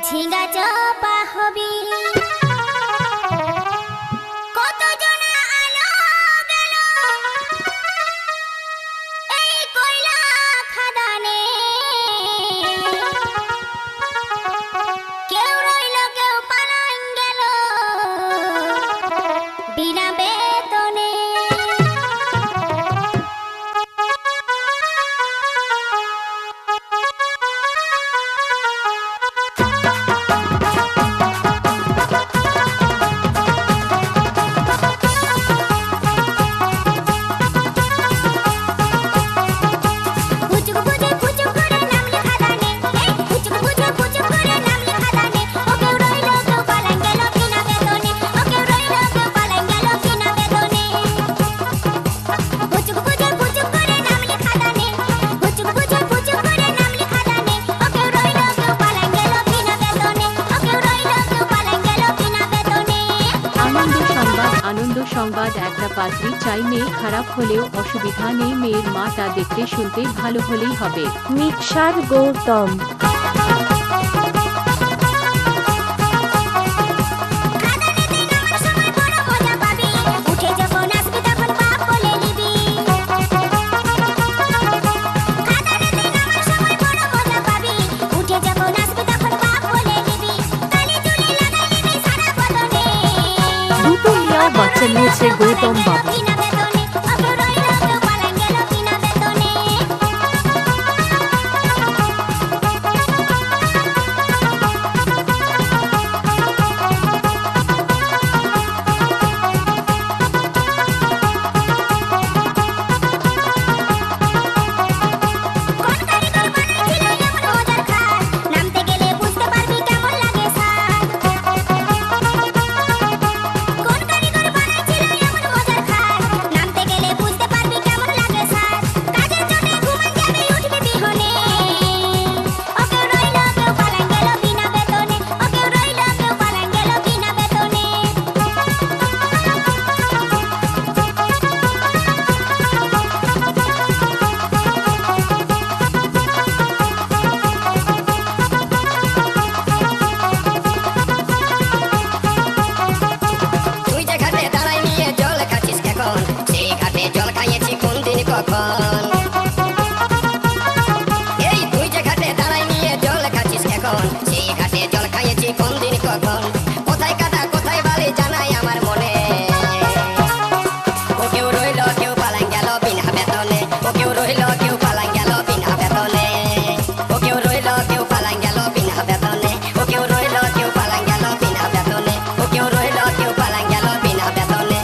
ঝিঙ্গা চপা হবি কত জনা আলো গেল এই কয়লা খাদানে কেউ রইল কেউ পালান গেল বিনা বেতনে আনন্দ সংবাদ। একটা পাত্রী চাই মেয়ে খারাপ হলেও অসুবিধা নেই, মেয়ের মা তা দেখতে শুনতে ভালো হলেই হবে। মিক্সার গৌতম। দুটো মিয়া বাচ্চা নিয়েছে গৌতম বাবু।